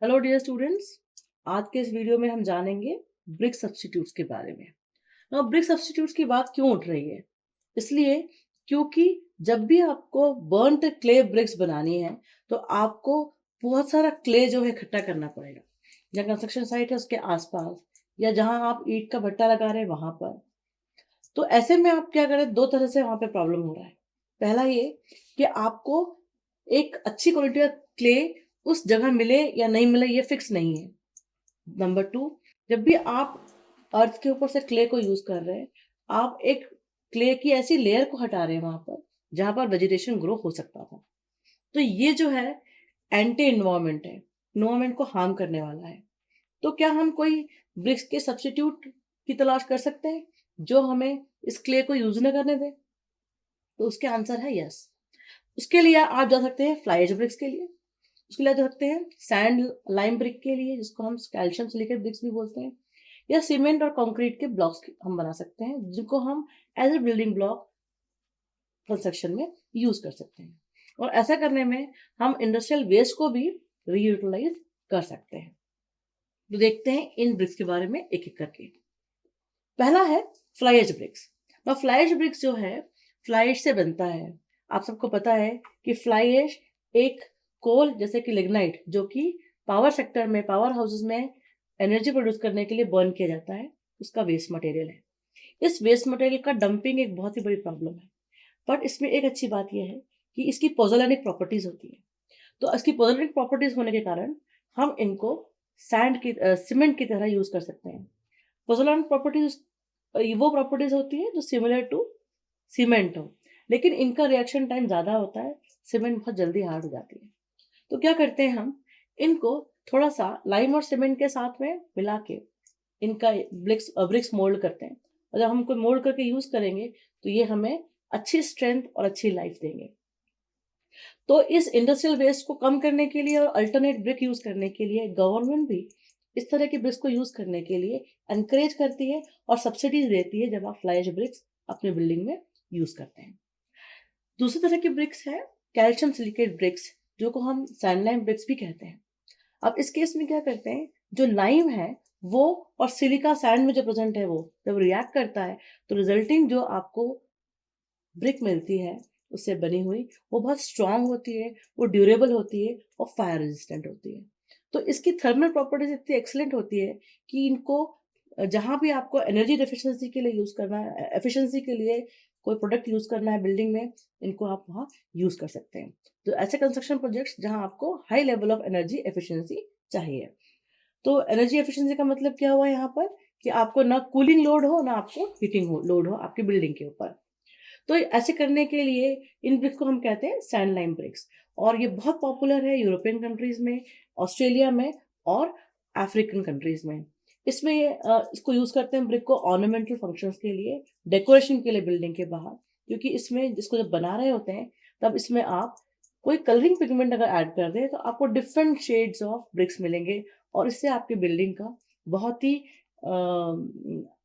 Hello dear students. आज के इस वीडियो में हम जानेंगे ब्रिक सब्स्टिट्यूट्स के बारे में। नाउ ब्रिक सब्स्टिट्यूट्स की बात क्यों उठ रही है? इसलिए क्योंकि जब भी आपको बर्न्ड क्ले ब्रिक्स बनानी है तो आपको बहुत सारा क्ले जो है इकट्ठा करना पड़ेगा। जहाँ कंस्ट्रक्शन साइट है उसके आसपास या जहाँ आप ईंट का भट्टा लगा रहे हैं वहां पर। तो ऐसे में आप क्या करें, दो तरह से वहां पे प्रॉब्लम हो रहा है। पहला ये कि आपको एक अच्छी क्वालिटी का क्ले उस जगह मिले या नहीं मिले ये फिक्स नहीं है। नंबर टू, जब भी आप अर्थ के ऊपर से क्ले को यूज कर रहे हैं, आप एक क्ले की ऐसी लेयर को हटा रहे हैं वहां पर जहां पर वेजिटेशन ग्रो हो सकता था। तो ये जो है एंटी इन्वायरमेंट है, इन्वायरमेंट को हार्म करने वाला है। तो क्या हम कोई ब्रिक्स के सब्स्टिट्यूट की तलाश कर सकते हैं जो हमें इस क्ले को यूज न करने दे? तो उसके आंसर है यस। उसके लिए आप जा सकते हैं फ्लाई एज ब्रिक्स के लिए, उसके लिए जा सकते हैं सैंड लाइम ब्रिक के लिए जिसको हम कैल्शियम सिलिकेट ब्रिक्स भी बोलते हैं, या सीमेंट और कंक्रीट के ब्लॉक्स हम बना सकते हैं जिनको हम as a building block construction में यूज कर सकते हैं। और ऐसा करने में हम इंडस्ट्रियल वेस्ट को भी रीयूटिलाइज कर सकते हैं। तो देखते हैं इन ब्रिक्स के बारे में एक एक करके। पहला है फ्लाई एज ब्रिक्स। और फ्लाई एज ब्रिक्स जो है फ्लाई एज से बनता है। आप सबको पता है कि फ्लाई एज एक कोल जैसे कि लिग्नाइट जो कि पावर सेक्टर में, पावर हाउसेस में एनर्जी प्रोड्यूस करने के लिए बर्न किया जाता है, उसका वेस्ट मटेरियल है। इस वेस्ट मटेरियल का डंपिंग एक बहुत ही बड़ी प्रॉब्लम है। बट इसमें एक अच्छी बात यह है कि इसकी पोजोलैनिक प्रॉपर्टीज होती है। तो इसकी पोजोलैनिक प्रॉपर्टीज होने के कारण हम इनको सैंड की सीमेंट की तरह यूज कर सकते हैं। पोजोलैनिक प्रॉपर्टीज वो प्रॉपर्टीज होती है जो सिमिलर टू सीमेंट हो, लेकिन इनका रिएक्शन टाइम ज्यादा होता है, सीमेंट बहुत जल्दी हार्ड हो जाती है। तो क्या करते हैं, हम इनको थोड़ा सा लाइम और सीमेंट के साथ में मिला के इनका ब्रिक्स मोल्ड करते हैं। और जब हम इनको मोल्ड करके यूज करेंगे तो ये हमें अच्छी स्ट्रेंथ और अच्छी लाइफ देंगे। तो इस इंडस्ट्रियल वेस्ट को कम करने के लिए और अल्टरनेट ब्रिक यूज करने के लिए गवर्नमेंट भी इस तरह के ब्रिक्स को यूज करने के लिए एनकरेज करती है और सब्सिडीज देती है जब आप फ्लाई एज ब्रिक्स अपने बिल्डिंग में यूज करते हैं। दूसरी तरह की ब्रिक्स है कैल्शियम सिलिकेट ब्रिक्स, जो को हम सैंडलाइम ब्रिक्स भी कहते हैं। अब इस केस में क्या करते हैं, जो लाइम है वो और सिलिका सैंड में जो प्रेजेंट है वो जब रिएक्ट करता है तो रिजल्टिंग जो आपको ब्रिक मिलती है उससे बनी हुई, वो बहुत स्ट्रांग होती है, वो ड्यूरेबल होती है और फायर रेजिस्टेंट होती है। तो इसकी थर्मल प्रॉपर्टीज इतनी एक्सलेंट होती है कि इनको जहां भी आपको एनर्जी डेफिशिएंसी के लिए यूज करना है, एफिशिएंसी के लिए कोई प्रोडक्ट यूज करना है बिल्डिंग में, इनको आप वहां यूज कर सकते हैं। तो ऐसे कंस्ट्रक्शन प्रोजेक्ट्स जहां आपको high level of energy efficiency चाहिए। तो एनर्जी एफिशिएंसी का मतलब क्या हुआ यहाँ पर, कि आपको ना कूलिंग लोड हो ना आपको हीटिंग लोड हो आपकी बिल्डिंग के ऊपर। तो ऐसे करने के लिए इन ब्रिक्स को हम कहते हैं सैंड लाइम ब्रिक्स। और ये बहुत पॉपुलर है यूरोपियन कंट्रीज में, ऑस्ट्रेलिया में और अफ्रीकन कंट्रीज में। इसमें इसको यूज करते हैं ब्रिक को ऑर्नामेंटल फंक्शंस के लिए, डेकोरेशन के लिए बिल्डिंग के बाहर। क्योंकि इसमें जिसको जब बना रहे होते हैं तब इसमें आप कोई कलरिंग पिगमेंट अगर ऐड कर दें तो आपको डिफरेंट शेड्स ऑफ ब्रिक्स मिलेंगे और इससे आपकी बिल्डिंग का बहुत ही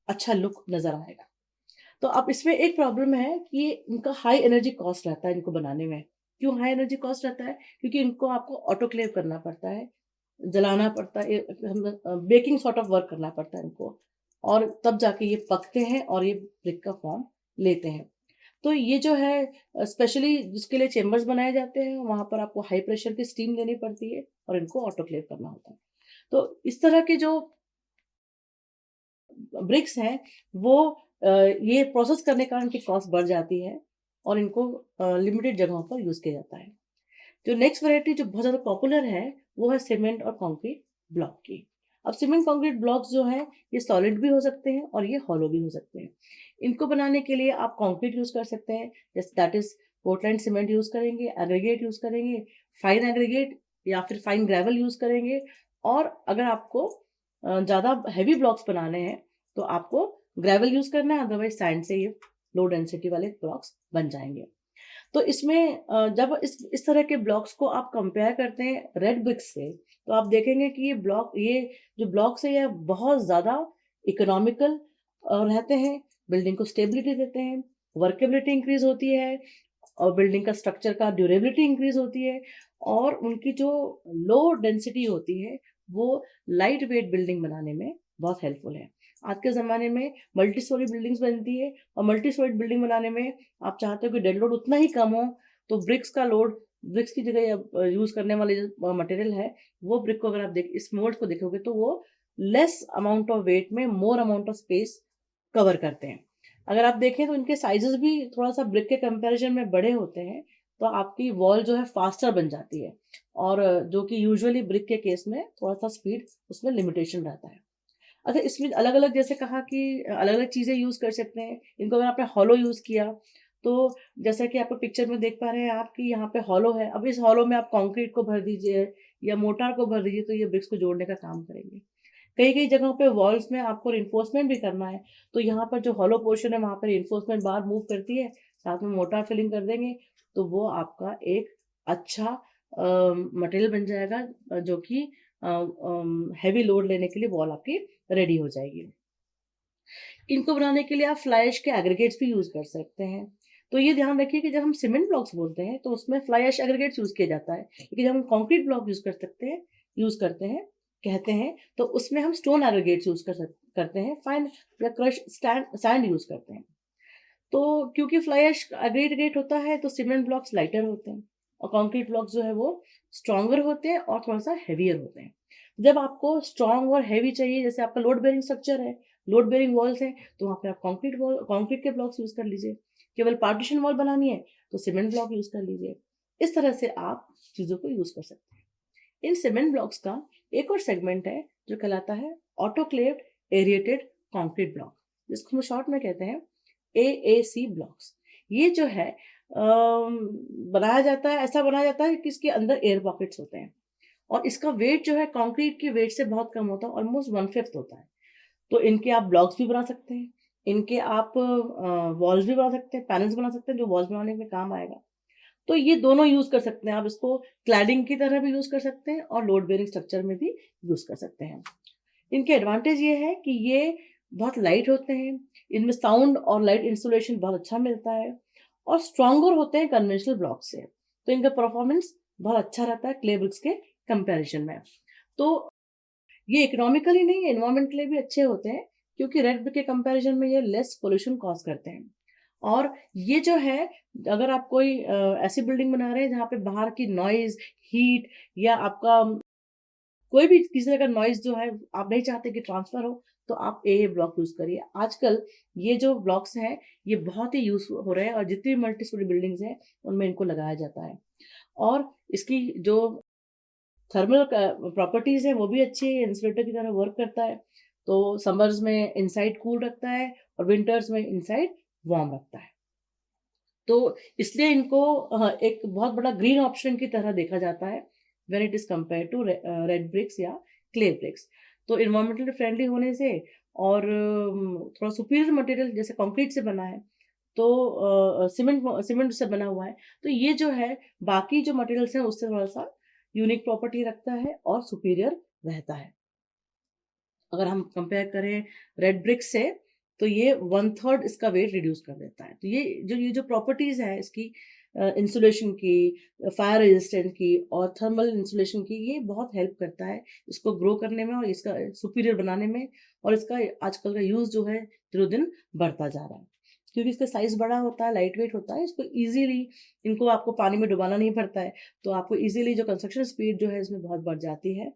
अच्छा लुक नजर आएगा। तो अब इसमें एक प्रॉब्लम है कि इनका हाई एनर्जी कॉस्ट रहता है इनको बनाने में। क्यों हाई एनर्जी कॉस्ट रहता है? क्योंकि इनको आपको ऑटोक्लेव करना पड़ता है, जलाना पड़ता है, बेकिंग सॉर्ट ऑफ वर्क करना पड़ता है इनको, और तब जाके ये पकते हैं और ये ब्रिक का फॉर्म लेते हैं। तो ये जो है स्पेशली जिसके लिए चेम्बर्स बनाए जाते हैं वहां पर आपको हाई प्रेशर की स्टीम देनी पड़ती है और इनको ऑटोक्लेव करना होता है। तो इस तरह के जो ब्रिक्स हैं वो ये प्रोसेस करने का इनकी कॉस्ट बढ़ जाती है और इनको लिमिटेड जगहों पर यूज किया जाता है। जो नेक्स्ट वैरायटी जो बहुत ज़्यादा पॉपुलर है वो है सीमेंट और कंक्रीट ब्लॉक की। अब सीमेंट कंक्रीट ब्लॉक्स जो हैं ये सॉलिड भी हो सकते हैं और ये हॉलो भी हो सकते हैं। इनको बनाने के लिए आप कंक्रीट यूज कर सकते हैं, जैसे that is Portland cement use करेंगे, एग्रीगेट यूज करेंगे, फाइन एग्रीगेट या फिर फाइन ग्रेवल यूज करेंगे। और अगर आपको ज़्यादा हैवी ब्लॉक्स बनाने हैं तो आपको ग्रेवल यूज करना है, अदरवाइज सैंड से ये लो डेंसिटी वाले ब्लॉक्स बन जाएंगे। तो इसमें जब इस तरह के ब्लॉक्स को आप कंपेयर करते हैं रेड ब्रिक्स से तो आप देखेंगे कि ये जो ब्लॉक्स है ये बहुत ज़्यादा इकोनॉमिकल रहते हैं, बिल्डिंग को स्टेबिलिटी देते हैं, वर्केबिलिटी इंक्रीज होती है और बिल्डिंग का स्ट्रक्चर का ड्यूरेबिलिटी इंक्रीज होती है। और उनकी जो लो डेंसिटी होती है वो लाइट वेट बिल्डिंग बनाने में बहुत हेल्पफुल है। आज के ज़माने में मल्टी स्टोरी बिल्डिंग्स बनती है और मल्टी स्टोरी बिल्डिंग बनाने में आप चाहते हो कि डेड लोड उतना ही कम हो, तो ब्रिक्स का लोड, ब्रिक्स की जगह यूज़ करने वाले जो मटेरियल है, वो ब्रिक को अगर आप इस मोल्ड को देखोगे तो वो लेस अमाउंट ऑफ वेट में more amount of space cover करते हैं। अगर आप देखें तो इनके साइजेस भी थोड़ा-सा ब्रिक के कंपैरिजन में बड़े होते हैं, तो आपकी वॉल जो है फास्टर बन जाती है और जो कि यूजुअली ब्रिक के केस में थोड़ा-सा स्पीड उसमें लिमिटेशन रहता है। अच्छा, इसमें अलग-अलग जैसे कहा कि अलग-अलग चीज़ें यूज़ कर सकते हैं। इनको अगर आपने हॉलो यूज़ किया, तो जैसा कि आपको पिक्चर में देख पा रहे हैं आप कि यहाँ पे हॉलो है। अब इस हॉलो में आप कंक्रीट को भर दीजिए या मोर्टार को भर दीजिए, तो ये ब्रिक्स को जोड़ने का काम करेंगे। कई-कई जगहों पे वॉल्स में आपको रिइंफोर्समेंट भी करना है, तो यहाँ पर जो हॉलो पोर्शन है वहाँ पे रिइंफोर्समेंट बार मूव करती है, साथ में मोर्टार फिलिंग कर देंगे, तो वो आपका एक अच्छा मटेरियल बन जाएगा, जो कि हेवी लोड लेने के लिए वॉल आपकी रेडी हो जाएगी। इनको बनाने के लिए आप फ्लाई ऐश के एग्रीगेट्स भी यूज़ कर सकते हैं। तो ये ध्यान रखिए कि जब हम सीमेंट ब्लॉक्स बोलते हैं, तो उसमें फ्लाई ऐश एग्रीगेट्स यूज़ किया जाता है। लेकिन जब हम कंक्रीट ब्लॉक यूज़ करते हैं, कहते हैं, तो उसमें हम स्टोन एग्रीगेट्स यूज़ करते हैं, फाइन या क्रश सैंड यूज़ करते हैं। तो क्योंकि फ्लाई ऐश एग्रीगेट होता है, तो सीमेंट ब्लॉक्स लाइटर होते हैं और कंक्रीट ब्लॉक्स जो है वो स्ट्रॉन्गर होते हैं और थोड़ा-सा हेवियर होते हैं। जब आपको स्ट्रॉन्ग और हेवी चाहिए, जैसे आपका लोड बेयरिंग स्ट्रक्चर है, लोड बेयरिंग वॉल्स हैं, तो वहाँ पे आप कंक्रीट के ब्लॉक्स यूज़ कर लीजिए। केवल पार्टीशन वॉल बनानी है, तो सीमेंट ब्लॉक यूज़ कर लीजिए। इस तरह से आप चीज़ों को यूज़ कर सकते हैं। इन सीमेंट ब्लॉक्स का एक और सेगमेंट है जो कहलाता है ऑटोक्लेव्ड एरिएटेड कंक्रीट ब्लॉक, जिसको हम शॉर्ट में कहते हैं एएसी ब्लॉक्स। ये जो है बनाया जाता है, ऐसा बनाया जाता है कि इसके अंदर एयर पॉकेट्स होते हैं और इसका वेट जो है कंक्रीट के वेट से बहुत कम होता है, ऑलमोस्ट 1/5 होता है। तो इनके आप ब्लॉक्स भी बना सकते हैं, इनके आप वॉल्स भी बना सकते हैं, पैनल्स बना सकते हैं जो वॉल्स बनाने में काम आएगा। तो ये दोनों यूज़ कर सकते हैं, आप इसको क्लैडिंग की तरह भी यूज़ कर सकते हैं और लोड बेयरिंग स्ट्रक्चर में भी यूज़ कर सकते हैं। इनके एडवांटेज ये है कि ये बहुत लाइट होते हैं, इनमें साउंड और लाइट इंसुलेशन बहुत अच्छा मिलता है और स्ट्रॉन्गर होते हैं कन्वेंशनल ब्लॉक से। तो इनका परफॉर्मेंस बहुत अच्छा रहता है क्ले ब्रिक्स के कंपैरिजन में। तो ये इकोनॉमिकली नहीं, एनवायरनमेंट के लिए भी अच्छे होते हैं, क्योंकि रेड ब्रिक के कंपैरिजन में ये लेस पॉल्यूशन कॉज़ करते हैं। और ये जो है, अगर आप कोई ऐसी बिल्डिंग बना रहे हैं जहाँ पे बाहर की नॉइज़, हीट या आपका कोई भी किसी तरह का नॉइज़ जो है आप नहीं चाहते कि ट्रांसफ़र हो, तो आप एए ब्लॉक यूज़ करिए। आजकल ये जो ब्लॉक्स हैं, ये बहुत ही यूज़ हो रहे हैं और जितनी भी मल्टी स्टोरी बिल्डिंग्स हैं, उनमें इनको लगाया जाता है। और इसकी जो थर्मल प्रॉपर्टीज़ हैं, वो भी अच्छी है, इंसुलेटर की तरह वर्क करता है। तो समर्स में इनसाइड कूल रखता है और विंटर्स में इनसाइड वार्म रखता है। तो इसलिए इनको एक बहुत बड़ा ग्रीन ऑप्शन की तरह देखा जाता है when it is compared to red bricks या क्ले ब्रिक्स। तो एनवायरमेंटली फ्रेंडली होने से और थोड़ा सुपीरियर मटेरियल जैसे कंक्रीट से बना है, तो सीमेंट से बना हुआ है, तो ये जो है बाकी जो मटेरियल्स हैं उससे थोड़ा-सा यूनिक प्रॉपर्टी रखता है और सुपीरियर रहता है। अगर हम कंपेयर करें रेड ब्रिक से, तो ये 1/3 इसका वेट रिड्यूस कर देता है। तो ये जो प्रॉपर्टीज़ है इसकी, इंसुलेशन की, फायर रेजिस्टेंट की और थर्मल इंसुलेशन की, ये बहुत हेल्प करता है इसको ग्रो करने में और इसका सुपीरियर बनाने में। और इसका आजकल का यूज़ जो है दिनों-दिन बढ़ता जा रहा है। क्योंकि इसका साइज़ बड़ा होता है, लाइट वेट होता है, इसको ईज़िली, इनको आपको पानी में डुबाना नहीं पड़ता है, तो आपको ईज़िली जो कंस्ट्रक्शन स्पीड जो है इसमें बहुत बढ़ जाती है।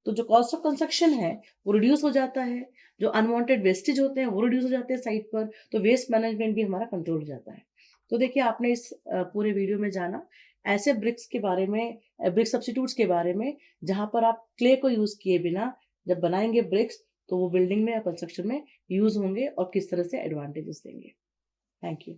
तो जो कॉस्ट ऑफ कंस्ट्रक्शन है वो रिड्यूस हो जाता है, जो अनवांटेड वेस्टेज होते हैं वो रिड्यूस हो जाते हैं साइट पर, तो वेस्ट मैनेजमेंट भी हमारा कंट्रोल हो जाता है। तो देखिए, आपने इस पूरे वीडियो में जाना ऐसे ब्रिक्स के बारे में, ब्रिक सब्स्टिट्यूट्स के बारे में, जहाँ पर आप क्ले को यूज़ किए बिना जब बनाएँगे ब्रिक्स, तो वो बिल्डिंग में या कंस्ट्रक्शन में यूज़ होंगे और किस तरह से एडवांटेजेस देंगे। Thank you.